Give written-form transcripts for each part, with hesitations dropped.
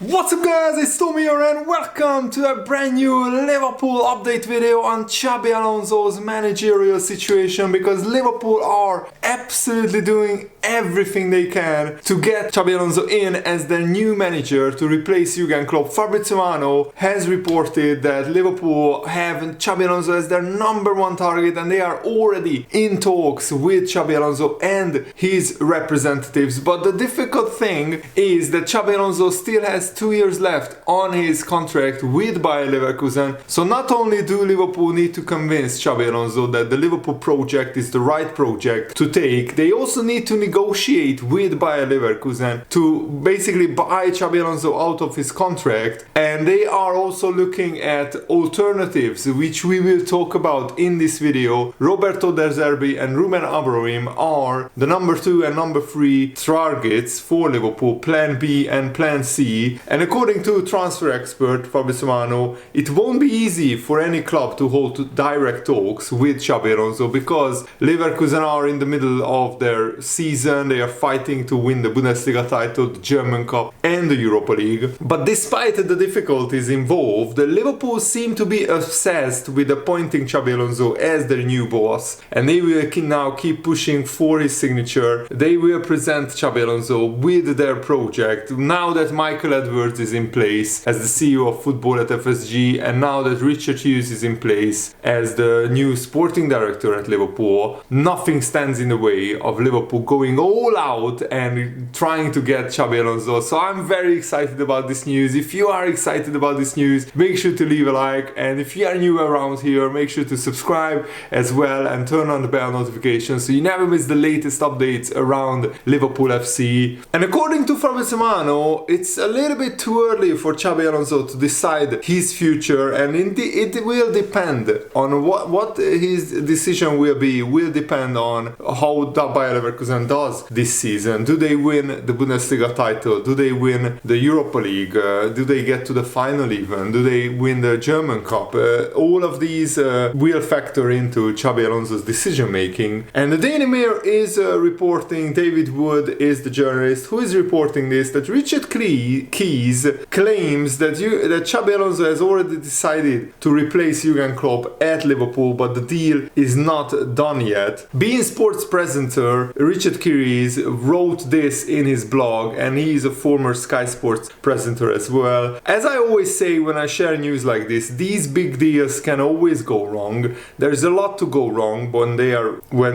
What's up guys, it's Tommy here and welcome to a brand new Liverpool update video on Xabi Alonso's managerial situation, because Liverpool are absolutely doing everything they can to get Xabi Alonso in as their new manager to replace Jurgen Klopp. Fabrizio Romano has reported that Liverpool have Xabi Alonso as their number one target and they are already in talks with Xabi Alonso and his representatives. But the difficult thing is that Xabi Alonso still has 2 years left on his contract with Bayer Leverkusen. So not only do Liverpool need to convince Xabi Alonso that the Liverpool project is the right project to take, they also need to negotiate with Bayer Leverkusen to basically buy Xabi Alonso out of his contract. And they are also looking at alternatives, which we will talk about in this video. Roberto De Zerbi and Ruben Amorim are the number 2 and number 3 targets for Liverpool, plan B and plan C. And according to transfer expert Fabrizio Romano, it won't be easy for any club to hold direct talks with Xabi Alonso because Leverkusen are in the middle of their season. They are fighting to win the Bundesliga title, the German Cup and the Europa League. But despite the difficulties involved, Liverpool seem to be obsessed with appointing Xabi Alonso as their new boss, and they will now keep pushing for his signature. They will present Xabi Alonso with their project now that Michael Edwards is in place as the CEO of football at FSG, and now that Richard Hughes is in place as the new sporting director at Liverpool. Nothing stands in the way of Liverpool going all out and trying to get Xabi Alonso. So I'm very excited about this news. If you are excited about this news, make sure to leave a like, and if you are new around here, make sure to subscribe as well and turn on the bell notifications so you never miss the latest updates around Liverpool FC. And according to Fabrizio Romano, it's a little bit too early for Xabi Alonso to decide his future, and it will depend on what his decision will be. Will depend on how Bayer Leverkusen does this season. Do they win the Bundesliga title? Do they win the Europa League? Do they get to the final even? Do they win the German Cup? All of these will factor into Xabi Alonso's decision making. And the Daily Mail is reporting, David Wood is the journalist who is reporting this, that Richard Keys claims that Xabi Alonso has already decided to replace Jurgen Klopp at Liverpool, but the deal is not done yet. Being sports presenter, Richard Keys wrote this in his blog, and he is a former Sky Sports presenter as well. As I always say when I share news like this, these big deals can always go wrong. There's a lot to go wrong when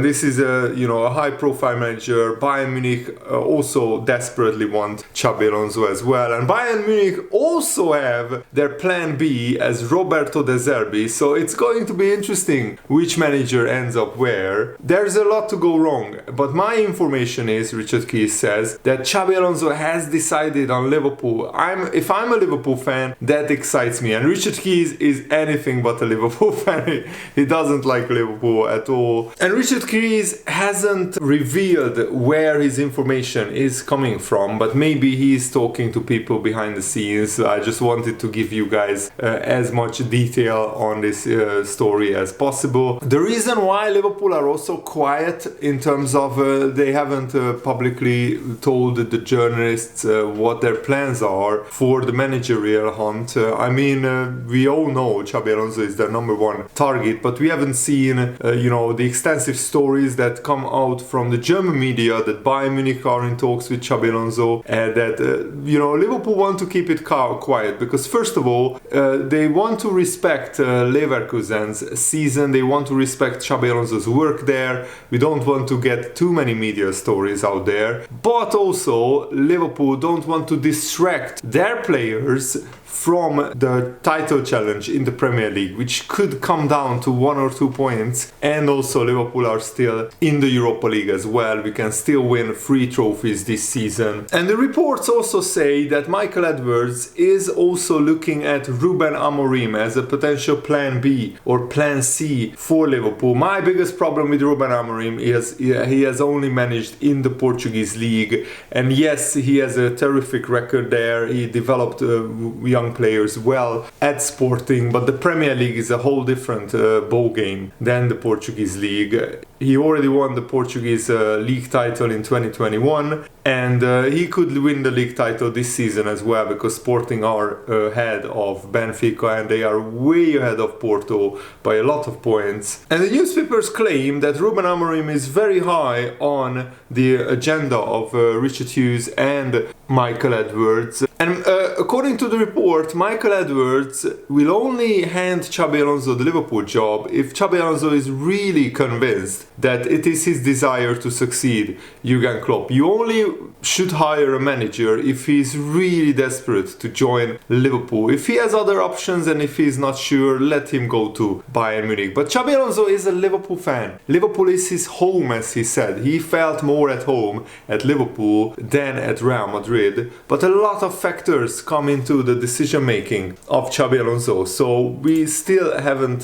this is a high profile manager. Bayern Munich also desperately want Xabi Alonso as well, and Bayern Munich also have their plan B as Roberto De Zerbi, so it's going to be interesting which manager ends up where. There's a lot to go wrong, but my information is, Richard Keys says, that Xabi Alonso has decided on Liverpool. If I'm a Liverpool fan, that excites me, and Richard Keys is anything but a Liverpool fan. He doesn't like Liverpool at all, and Richard Keys hasn't revealed where his information is coming from, but maybe he's talking to people behind the scenes. I just wanted to give you guys as much detail on this story as possible. The reason why Liverpool are also quiet in terms of they haven't publicly told the journalists what their plans are for the managerial hunt. We all know Xabi Alonso is their number one target, but we haven't seen the extensive stories that come out from the German media that Bayern Munich are in talks with Xabi Alonso, and that Liverpool want to keep it quiet because first of all they want to respect Leverkusen's season. They want to respect Xabi Alonso's work there. We don't want to get too many media stories out there, but also Liverpool don't want to distract their players from the title challenge in the Premier League, which could come down to 1 or 2 points. And also Liverpool are still in the Europa League as well. We can still win 3 trophies this season. And the reports also say that Michael Edwards is also looking at Ruben Amorim as a potential plan B or plan C for Liverpool. My biggest problem with Ruben Amorim is he has only managed in the Portuguese league, and yes, he has a terrific record there. He developed young players well at Sporting, but the Premier League is a whole different ball game than the Portuguese league. He already won the Portuguese league title in 2021, and he could win the league title this season season as well, because Sporting are ahead of Benfica and they are way ahead of Porto by a lot of points. And the newspapers claim that Ruben Amorim is very high on the agenda of Richard Hughes and Michael Edwards. And according to the report, Michael Edwards will only hand Xabi Alonso the Liverpool job if Xabi Alonso is really convinced that it is his desire to succeed Jurgen Klopp. You only should hire a manager if he's really desperate to join Liverpool. If he has other options and if he's not sure, let him go to Bayern Munich. But Xabi Alonso is a Liverpool fan. Liverpool is his home, as he said. He felt more at home at Liverpool than at Real Madrid. But a lot of factors come into the decision making of Xabi Alonso. So we still haven't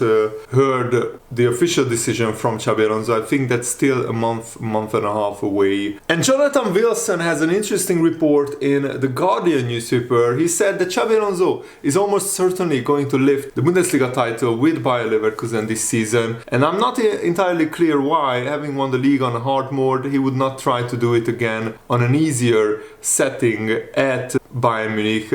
heard the official decision from Xabi Alonso. I think that's still a month and a half away. And Jonathan Wilson has an interesting report in the Guardian newspaper. He said that Xabi Alonso is almost certainly going to lift the Bundesliga title with Bayer Leverkusen this season. And I'm not entirely clear why, having won the league on a hard mode, he would not try to do it again on an easier setting at Bayern Munich.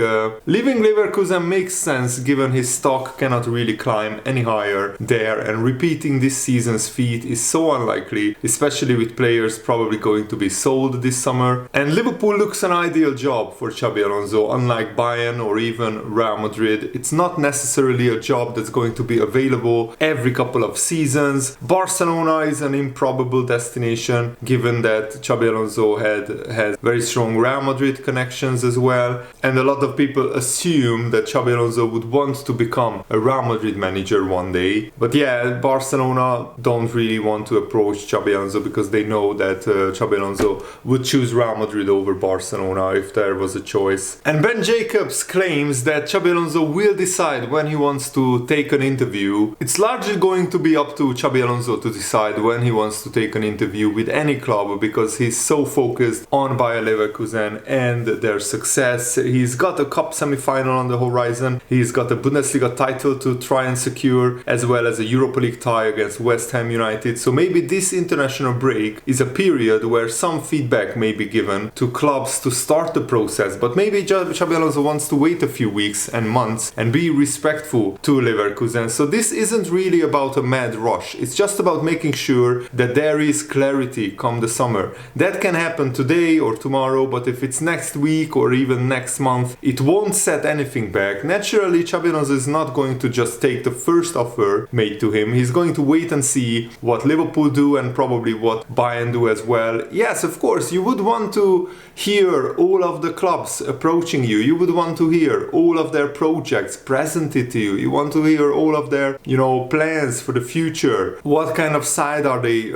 Leaving Leverkusen makes sense given his stock cannot really climb any higher there, and repeating this season's feat is so unlikely, especially with players probably going to be sold this summer. And Liverpool looks an ideal job for Xabi Alonso. Unlike Bayern or even Real Madrid, it's not necessarily a job that's going to be available every couple of seasons. Barcelona is an improbable destination given that Xabi Alonso has very strong Real Madrid connections as well. And a lot of people assume that Xabi Alonso would want to become a Real Madrid manager one day. But yeah, Barcelona don't really want to approach Xabi Alonso because they know that Xabi Alonso would choose Real Madrid over Barcelona if there was a choice. And Ben Jacobs claims that Xabi Alonso will decide when he wants to take an interview. It's largely going to be up to Xabi Alonso to decide when he wants to take an interview with any club, because he's so focused on Bayer Leverkusen and their success. He's got a cup semi-final on the horizon. He's got a Bundesliga title to try and secure, as well as a Europa League tie against West Ham United. So maybe this international break is a period where some feedback may be given to clubs to start the process. But maybe Xabi Alonso wants to wait a few weeks and months and be respectful to Leverkusen. So this isn't really about a mad rush. It's just about making sure that there is clarity come the summer. That can happen today or tomorrow, but if it's next week or even next month, it won't set anything back. Naturally, Xabi Alonso is not going to just take the first offer made to him. He's going to wait and see what Liverpool do and probably what Bayern do as well. Yes, of course, you would want to hear all of the clubs approaching you. You would want to hear all of their projects presented to you. You want to hear all of their, plans for the future. What kind of side are they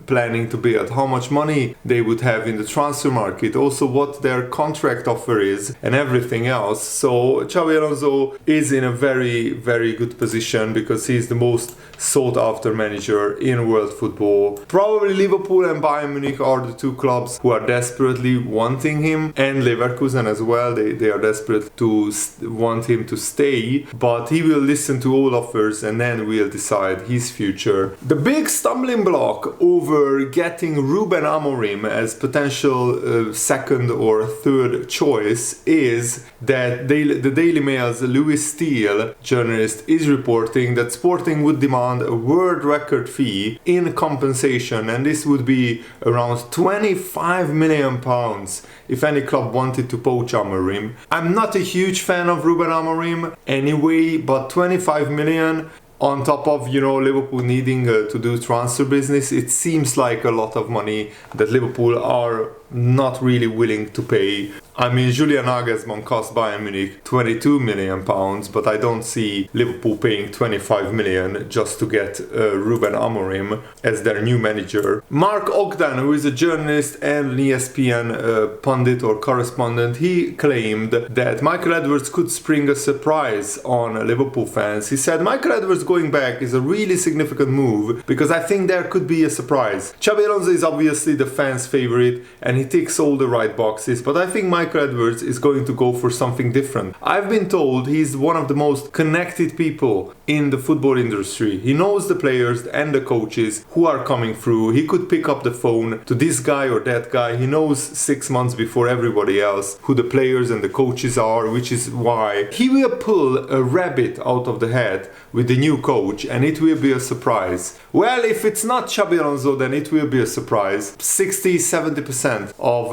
planning to build? How much money they would have in the transfer market? Also, what their contract offer is and everything else. So Xabi Alonso is in a very, very good position because he's the most sought after manager in world football. Probably Liverpool and Bayern Munich are the two clubs who are desperately wanting him, and Leverkusen as well. They are desperate to want him to stay, but he will listen to all offers and then will decide his future. The big stumbling block over getting Ruben Amorim as potential second or third choice is that the Daily Mail's Lewis Steele, journalist, is reporting that Sporting would demand a world record fee in compensation, and this would be around £25 million if any club wanted to poach Amorim. I'm not a huge fan of Ruben Amorim anyway, but 25 million on top of, Liverpool needing to do transfer business, it seems like a lot of money that Liverpool are not really willing to pay. I mean, Julian Nagelsmann cost Bayern Munich £22 million, but I don't see Liverpool paying 25 million just to get Ruben Amorim as their new manager. Mark Ogden, who is a journalist and an ESPN pundit or correspondent, he claimed that Michael Edwards could spring a surprise on Liverpool fans. He said, Michael Edwards going back is a really significant move because I think there could be a surprise. Xabi Alonso is obviously the fans' favorite and he ticks all the right boxes, but I think Michael Michael Edwards is going to go for something different. I've been told he's one of the most connected people in the football industry. He knows the players and the coaches who are coming through. He could pick up the phone to this guy or that guy. He knows 6 months before everybody else who the players and the coaches are, which is why he will pull a rabbit out of the hat with the new coach, and it will be a surprise. Well, if it's not Xabi Alonso, then it will be a surprise. 60-70% of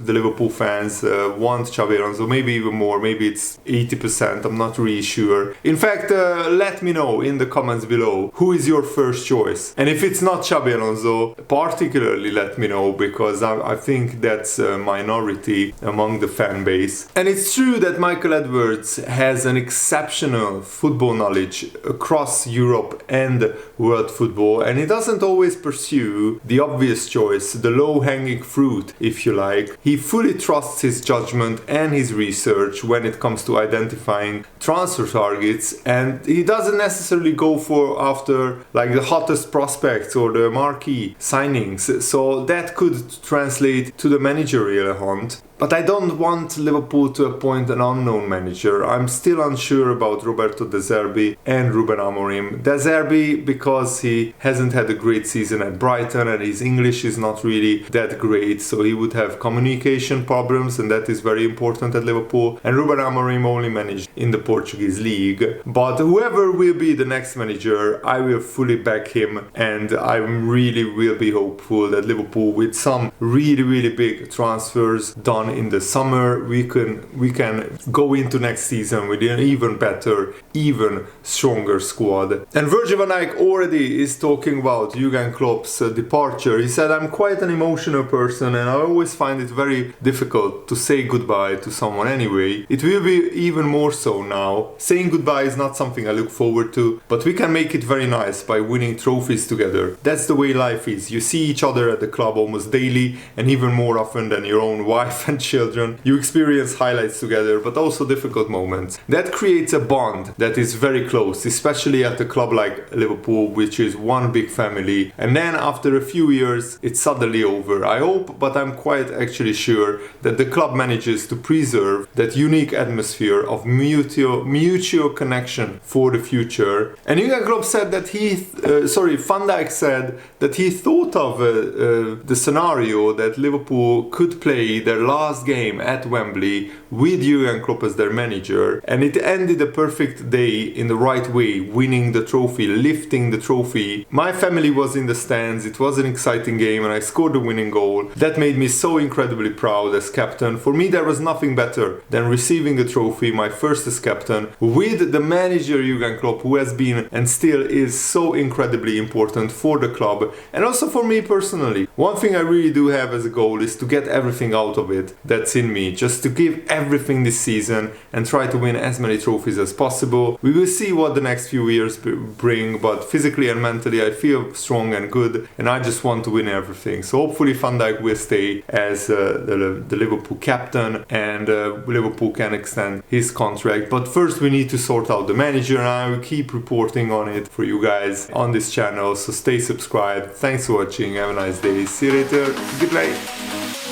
the Liverpool fans want Xabi Alonso, maybe even more, maybe it's 80%, I'm not really sure. In fact, let me know in the comments below who is your first choice. And if it's not Xabi Alonso, particularly let me know, because I think that's a minority among the fan base. And it's true that Michael Edwards has an exceptional football knowledge across Europe and world football, and he doesn't always pursue the obvious choice, the low-hanging fruit, if you like. He fully trusts his judgment and his research when it comes to identifying transfer targets, and he doesn't necessarily go for after like the hottest prospects or the marquee signings, so that could translate to the managerial hunt. But I don't want Liverpool to appoint an unknown manager. I'm still unsure about Roberto De Zerbi and Ruben Amorim. De Zerbi because he hasn't had a great season at Brighton and his English is not really that great, so he would have communication problems, and that is very important at Liverpool. And Ruben Amorim only managed in the Portuguese league. But whoever will be the next manager, I will fully back him, and I really will be hopeful that Liverpool, with some really big transfers done in the summer, we can go into next season with an even better, even stronger squad. And Virgil van Dijk already is talking about Jurgen Klopp's departure. He said, "I'm quite an emotional person and I always find it very difficult to say goodbye to someone anyway. It will be even more so now. Saying goodbye is not something I look forward to, but we can make it very nice by winning trophies together. That's the way life is. You see each other at the club almost daily, and even more often than your own wife and children. You experience highlights together, but also difficult moments. That creates a bond that is very close, especially at a club like Liverpool, which is one big family. And then after a few years, it's suddenly over. I hope, but I'm quite actually sure that the club manages to preserve that unique atmosphere of mutual connection for the future." And Jurgen Klopp said that Van Dijk said that he thought of the scenario that Liverpool could play their last game at Wembley with Jurgen Klopp as their manager, and it ended a perfect day in the right way, winning the trophy, lifting the trophy. My family was in the stands, it was an exciting game, and I scored the winning goal. That made me so incredibly proud as captain. For me, there was nothing better than receiving a trophy, my first as captain, with the manager Jurgen Klopp, who has been and still is so incredibly important for the club and also for me personally. One thing I really do have as a goal is to get everything out of it that's in me, just to give everything this season and try to win as many trophies as possible. We will see what the next few years bring, but physically and mentally I feel strong and good, and I just want to win everything. So hopefully Van Dijk will stay as the Liverpool captain, and Liverpool can extend his contract. But first we need to sort out the manager, and I will keep reporting on it for you guys on this channel, so stay subscribed. Thanks for watching, have a nice day, see you later, goodbye.